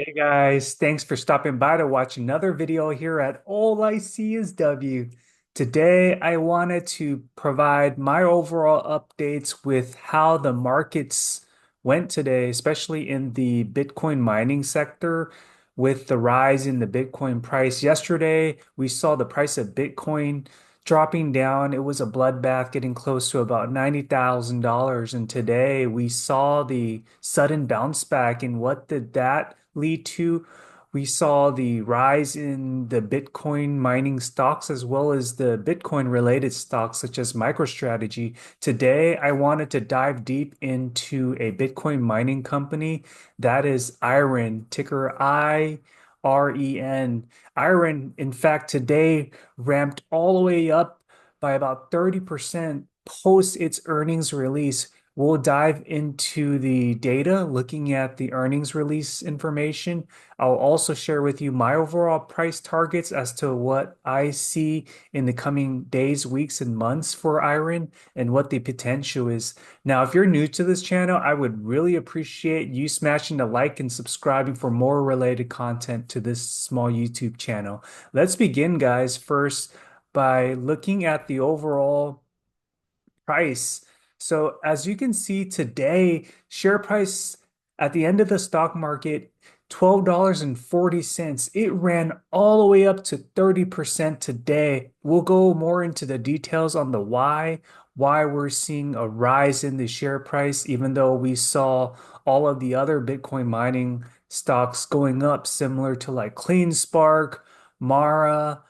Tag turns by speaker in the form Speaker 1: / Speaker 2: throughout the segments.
Speaker 1: Hey guys, thanks for stopping by to watch another video here at All I See Is W. Today, I wanted to provide my overall updates with how the markets went today, especially in the Bitcoin mining sector with the rise in the Bitcoin price. Yesterday, we saw the price of Bitcoin dropping down. It was a bloodbath getting close to about $90,000. And today we saw the sudden bounce back. And what did that lead to? We saw the rise in the Bitcoin mining stocks as well as the Bitcoin related stocks such as MicroStrategy. Today, I wanted to dive deep into a Bitcoin mining company that is IREN, ticker IREN. IREN, in fact, today ramped all the way up by about 30% post its earnings release. We'll dive into the data, looking at the earnings release information. I'll also share with you my overall price targets as to what I see in the coming days, weeks, and months for IREN and what the potential is. Now, if you're new to this channel, I would really appreciate you smashing the like and subscribing for more related content to this small YouTube channel. Let's begin, guys, first by looking at the overall price. So as you can see today, share price at the end of the stock market, $12.40. It ran all the way up to 30% today. We'll go more into the details on the why we're seeing a rise in the share price, even though we saw all of the other Bitcoin mining stocks going up, similar to like CleanSpark, Mara,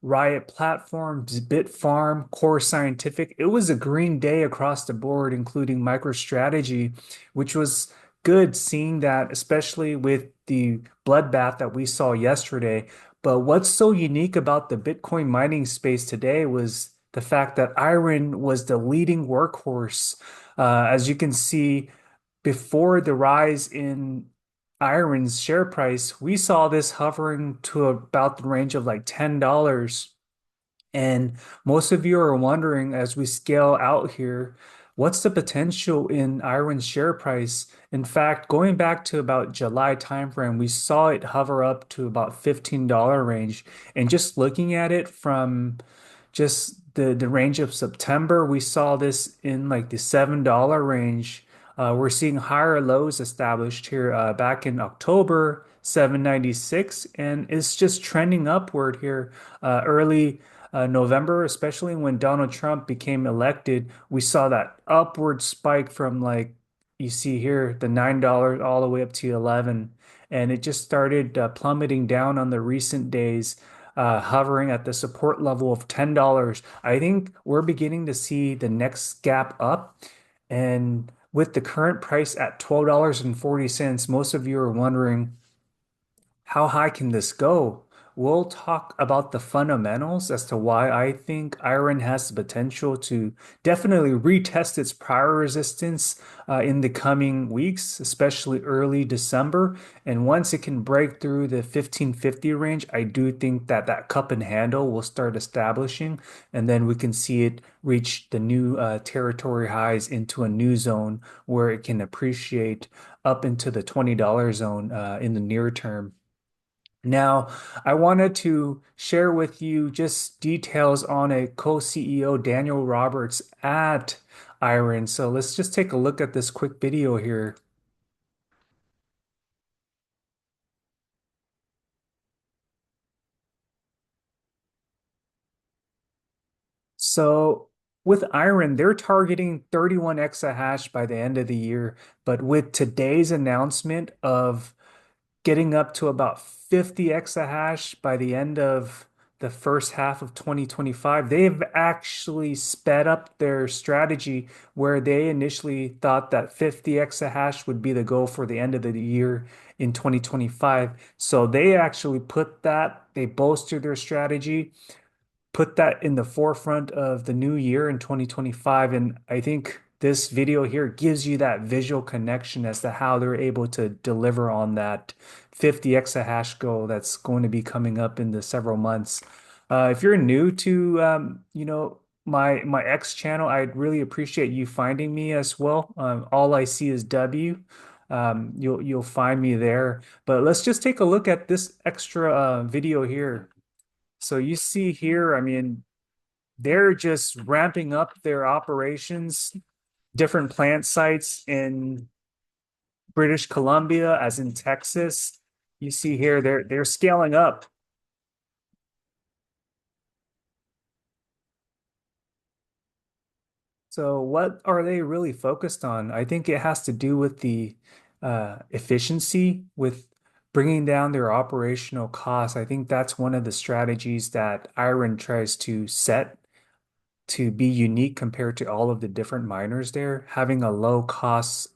Speaker 1: Riot Platforms, Bitfarm, Core Scientific. It was a green day across the board, including MicroStrategy, which was good seeing that, especially with the bloodbath that we saw yesterday. But what's so unique about the Bitcoin mining space today was the fact that IREN was the leading workhorse. As you can see, before the rise in IREN's share price, we saw this hovering to about the range of like $10. And most of you are wondering as we scale out here, what's the potential in IREN's share price? In fact, going back to about July timeframe, we saw it hover up to about $15 range. And just looking at it from just the range of September, we saw this in like the $7 range. We're seeing higher lows established here back in October, 796, and it's just trending upward here early November, especially when Donald Trump became elected. We saw that upward spike from like you see here, the $9 all the way up to 11, and it just started plummeting down on the recent days, hovering at the support level of $10. I think we're beginning to see the next gap up, and with the current price at $12.40, most of you are wondering, how high can this go? We'll talk about the fundamentals as to why I think IREN has the potential to definitely retest its prior resistance in the coming weeks, especially early December. And once it can break through the 1550 range, I do think that that cup and handle will start establishing, and then we can see it reach the new territory highs into a new zone where it can appreciate up into the $20 zone in the near term. Now, I wanted to share with you just details on a co-CEO, Daniel Roberts at IREN. So let's just take a look at this quick video here. So with IREN, they're targeting 31 exahash by the end of the year. But with today's announcement of getting up to about 50 exahash by the end of the first half of 2025. They've actually sped up their strategy where they initially thought that 50 exahash would be the goal for the end of the year in 2025. So they actually put that, they bolstered their strategy, put that in the forefront of the new year in 2025. And I think this video here gives you that visual connection as to how they're able to deliver on that 50 exahash goal that's going to be coming up in the several months. If you're new to, my X channel, I'd really appreciate you finding me as well. All I see is W. you'll find me there. But let's just take a look at this extra video here. So you see here, I mean, they're just ramping up their operations, different plant sites in British Columbia, as in Texas. You see here, they're scaling up. So what are they really focused on? I think it has to do with the efficiency with bringing down their operational costs. I think that's one of the strategies that IREN tries to set to be unique compared to all of the different miners there, having a low cost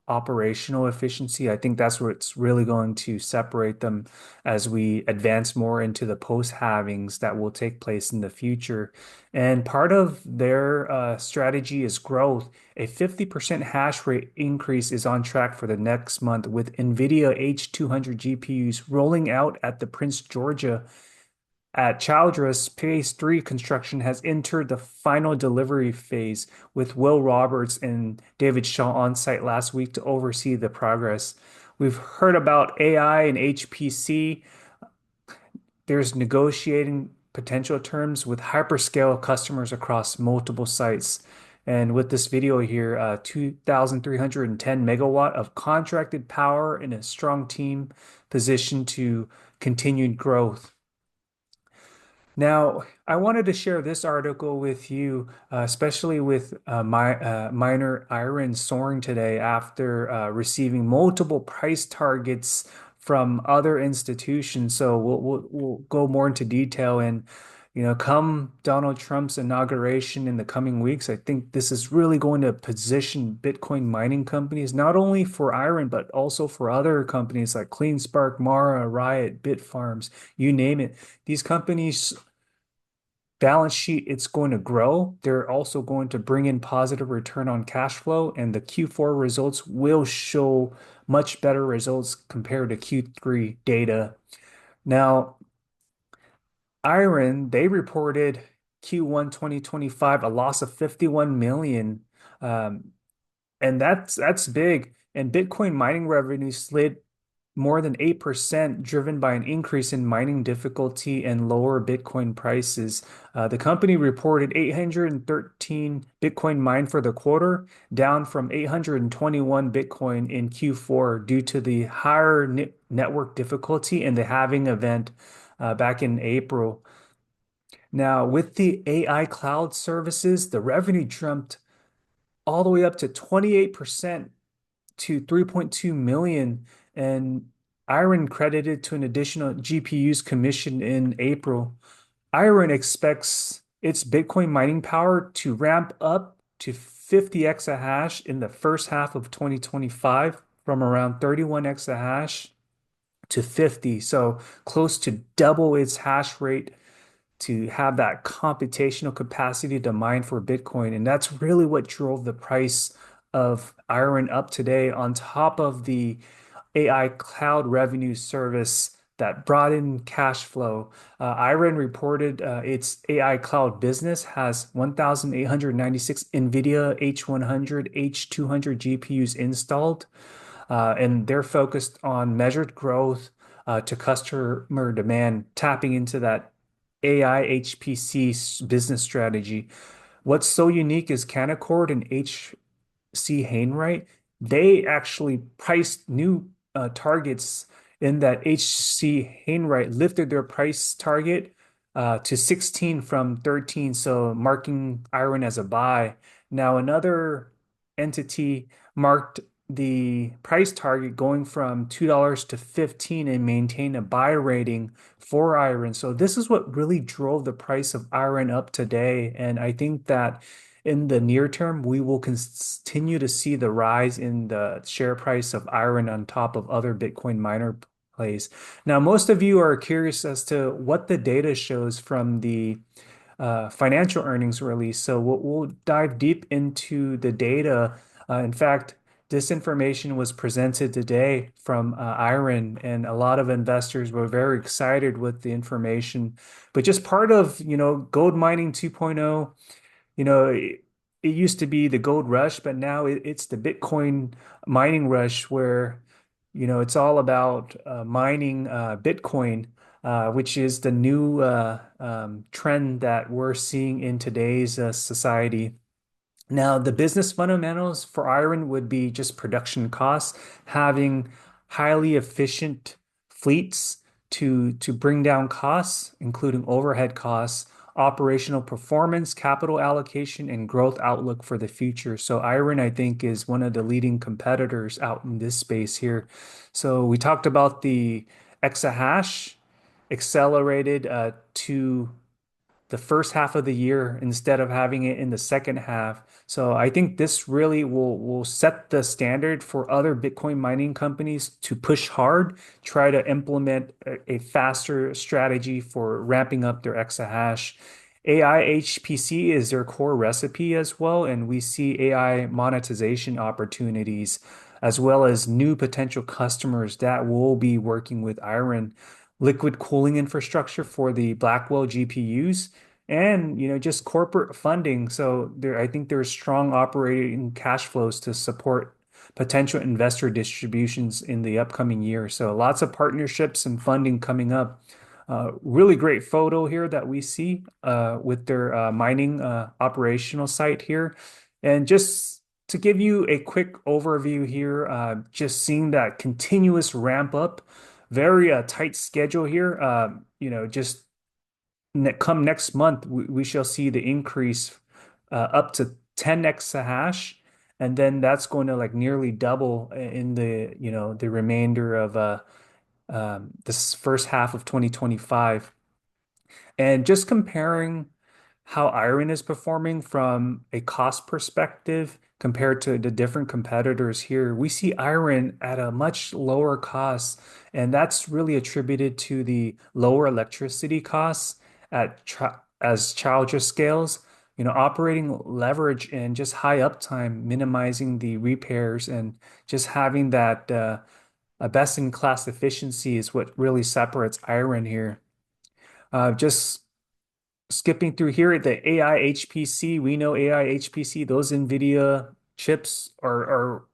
Speaker 1: operational efficiency. I think that's what's really going to separate them as we advance more into the post halvings that will take place in the future. And part of their strategy is growth. A 50% hash rate increase is on track for the next month with NVIDIA H200 GPUs rolling out at the Prince Georgia at Childress, Phase 3 construction has entered the final delivery phase, with Will Roberts and David Shaw on site last week to oversee the progress. We've heard about AI and HPC. There's negotiating potential terms with hyperscale customers across multiple sites. And with this video here, 2,310 megawatt of contracted power and a strong team positioned to continued growth. Now, I wanted to share this article with you, especially with my miner IREN soaring today after receiving multiple price targets from other institutions. So we'll go more into detail and come Donald Trump's inauguration in the coming weeks, I think this is really going to position Bitcoin mining companies not only for IREN but also for other companies like CleanSpark, Mara, Riot, Bitfarms, you name it. These companies balance sheet, it's going to grow. They're also going to bring in positive return on cash flow, and the Q4 results will show much better results compared to Q3 data. Now, IREN, they reported Q1 2025 a loss of 51 million. Um, and that's big. And Bitcoin mining revenue slid more than 8%, driven by an increase in mining difficulty and lower Bitcoin prices. The company reported 813 Bitcoin mined for the quarter, down from 821 Bitcoin in Q4 due to the higher network difficulty and the halving event back in April. Now, with the AI cloud services, the revenue jumped all the way up to 28% to 3.2 million, and IREN credited to an additional GPUs commissioned in April. IREN expects its Bitcoin mining power to ramp up to 50 exahash in the first half of 2025 from around 31 exahash to 50, so close to double its hash rate to have that computational capacity to mine for Bitcoin. And that's really what drove the price of IREN up today, on top of the AI cloud revenue service that brought in cash flow. IREN reported its AI cloud business has 1,896 NVIDIA H100, H200 GPUs installed, and they're focused on measured growth to customer demand, tapping into that AI HPC business strategy. What's so unique is Canaccord and H.C. Hainwright, they actually priced new targets in that H.C. Hainwright lifted their price target to 16 from 13, so marking IREN as a buy. Now, another entity marked the price target going from $2 to 15 and maintain a buy rating for IREN. So this is what really drove the price of IREN up today. And I think that in the near term, we will continue to see the rise in the share price of IREN on top of other Bitcoin miner plays. Now, most of you are curious as to what the data shows from the financial earnings release. So we'll dive deep into the data. In fact, this information was presented today from IREN, and a lot of investors were very excited with the information. But just part of, gold mining 2.0, you know, it used to be the gold rush, but now it's the Bitcoin mining rush where, it's all about mining Bitcoin, which is the new trend that we're seeing in today's society. Now, the business fundamentals for iron would be just production costs, having highly efficient fleets to bring down costs, including overhead costs, operational performance, capital allocation, and growth outlook for the future. So iron, I think, is one of the leading competitors out in this space here. So we talked about the exahash accelerated to the first half of the year instead of having it in the second half. So I think this really will set the standard for other Bitcoin mining companies to push hard, try to implement a faster strategy for ramping up their exahash. AI HPC is their core recipe as well, and we see AI monetization opportunities as well as new potential customers that will be working with IREN liquid cooling infrastructure for the Blackwell GPUs and just corporate funding. So there, I think there's strong operating cash flows to support potential investor distributions in the upcoming year. So lots of partnerships and funding coming up. Really great photo here that we see with their mining operational site here. And just to give you a quick overview here, just seeing that continuous ramp up, very tight schedule here. Just come next month, we shall see the increase up to 10 exahash, and then that's going to like nearly double in the remainder of this first half of 2025. And just comparing how IREN is performing from a cost perspective compared to the different competitors here, we see IREN at a much lower cost, and that's really attributed to the lower electricity costs as Challenger scales, operating leverage and just high uptime, minimizing the repairs and just having that a best-in-class efficiency is what really separates IREN here. Just skipping through here, the AI HPC, we know AI HPC, those NVIDIA chips are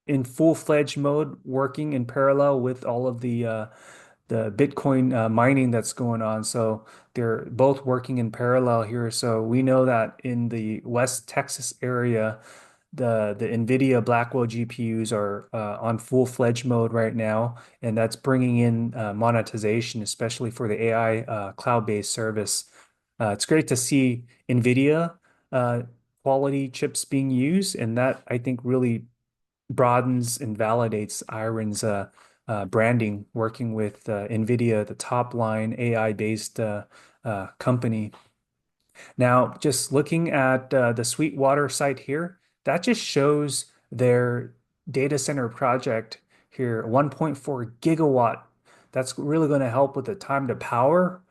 Speaker 1: in full-fledged mode, working in parallel with all of the Bitcoin mining that's going on. So they're both working in parallel here. So we know that in the West Texas area, the NVIDIA Blackwell GPUs are on full-fledged mode right now, and that's bringing in monetization, especially for the AI cloud-based service. It's great to see NVIDIA uh, quality chips being used, and that I think really broadens and validates IREN's branding, working with NVIDIA, the top line AI-based company. Now, just looking at the Sweetwater site here, that just shows their data center project here, 1.4 gigawatt. That's really going to help with the time to power,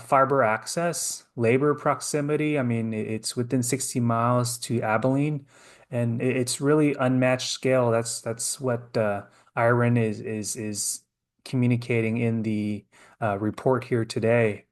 Speaker 1: fiber access, labor proximity. I mean, it's within 60 miles to Abilene, and it's really unmatched scale. That's what IREN is communicating in the report here today.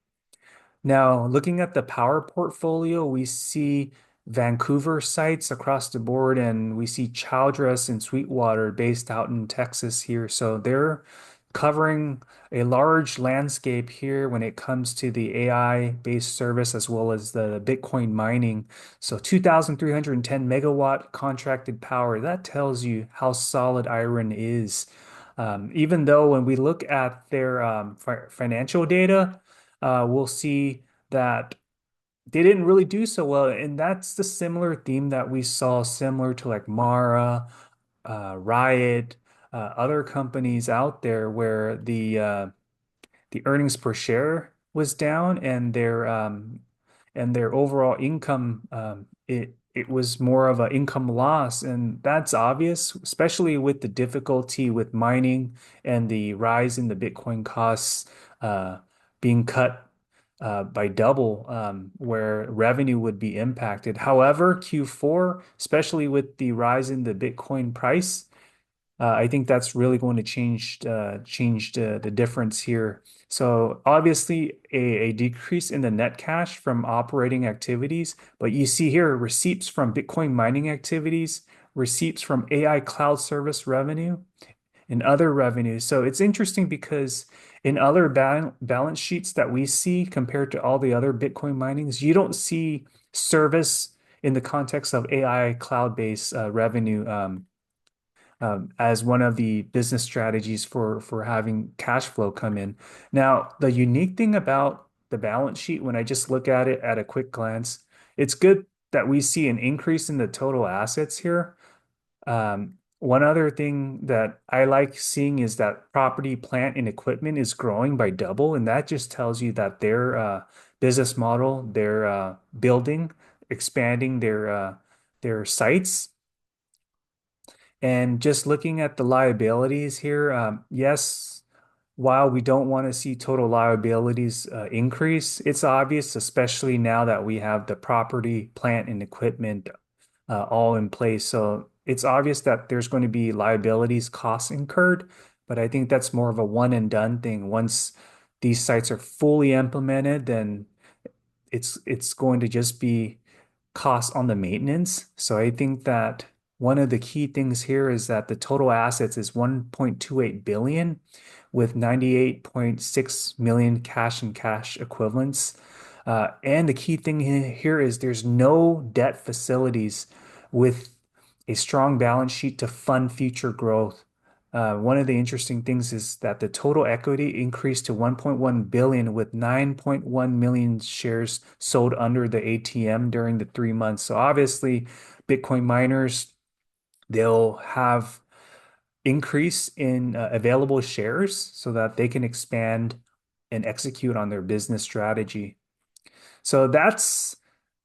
Speaker 1: Now, looking at the power portfolio, we see Vancouver sites across the board, and we see Childress and Sweetwater based out in Texas here. So they're covering a large landscape here when it comes to the AI-based service as well as the Bitcoin mining. So 2,310 megawatt contracted power, that tells you how solid IREN is. Even though when we look at their financial data, we'll see that they didn't really do so well. And that's the similar theme that we saw similar to like Mara, Riot, other companies out there where the earnings per share was down and their overall income it was more of an income loss, and that's obvious, especially with the difficulty with mining and the rise in the Bitcoin costs being cut by double, where revenue would be impacted. However, Q4, especially with the rise in the Bitcoin price, I think that's really going to change the difference here. So obviously a decrease in the net cash from operating activities, but you see here receipts from Bitcoin mining activities, receipts from AI cloud service revenue, and other revenues. So it's interesting because in other balance sheets that we see compared to all the other Bitcoin minings, you don't see service in the context of AI cloud-based revenue as one of the business strategies for having cash flow come in. Now, the unique thing about the balance sheet, when I just look at it at a quick glance, it's good that we see an increase in the total assets here. One other thing that I like seeing is that property, plant, and equipment is growing by double, and that just tells you that their business model, they're building, expanding their sites. And just looking at the liabilities here, yes, while we don't want to see total liabilities increase, it's obvious, especially now that we have the property, plant, and equipment all in place. So it's obvious that there's going to be liabilities, costs incurred, but I think that's more of a one and done thing. Once these sites are fully implemented, then it's going to just be cost on the maintenance. So I think that one of the key things here is that the total assets is 1.28 billion with 98.6 million cash and cash equivalents. And the key thing here is there's no debt facilities with a strong balance sheet to fund future growth. One of the interesting things is that the total equity increased to 1.1 billion with 9.1 million shares sold under the ATM during the 3 months. So obviously, Bitcoin miners, they'll have increase in available shares so that they can expand and execute on their business strategy. So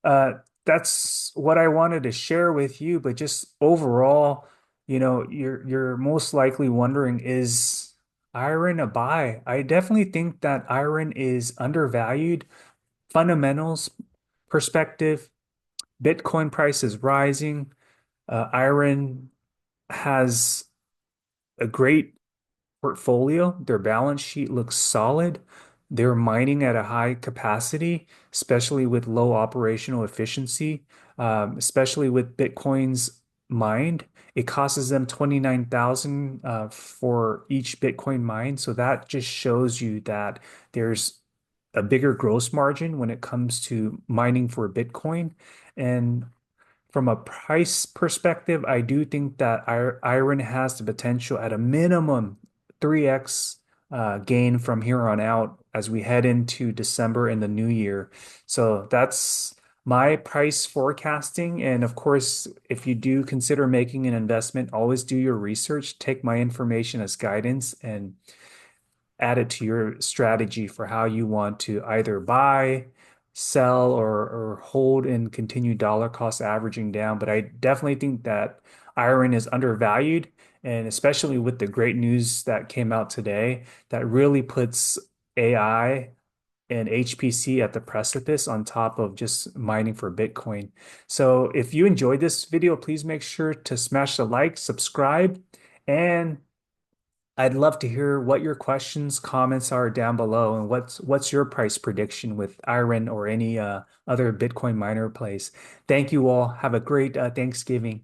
Speaker 1: uh, that's what I wanted to share with you. But just overall, you're most likely wondering, is IREN a buy? I definitely think that IREN is undervalued. Fundamentals perspective, Bitcoin price is rising. IREN has a great portfolio. Their balance sheet looks solid. They're mining at a high capacity, especially with low operational efficiency, especially with Bitcoin's mined. It costs them 29,000 for each Bitcoin mine. So that just shows you that there's a bigger gross margin when it comes to mining for Bitcoin. And from a price perspective, I do think that IREN has the potential at a minimum 3x gain from here on out as we head into December and the new year. So that's my price forecasting. And of course, if you do consider making an investment, always do your research, take my information as guidance, and add it to your strategy for how you want to either buy, sell, or hold and continue dollar cost averaging down. But I definitely think that IREN is undervalued, and especially with the great news that came out today, that really puts AI and HPC at the precipice on top of just mining for Bitcoin. So if you enjoyed this video, please make sure to smash the like, subscribe, and I'd love to hear what your questions, comments are down below, and what's your price prediction with IREN or any other Bitcoin miner plays. Thank you all. Have a great Thanksgiving.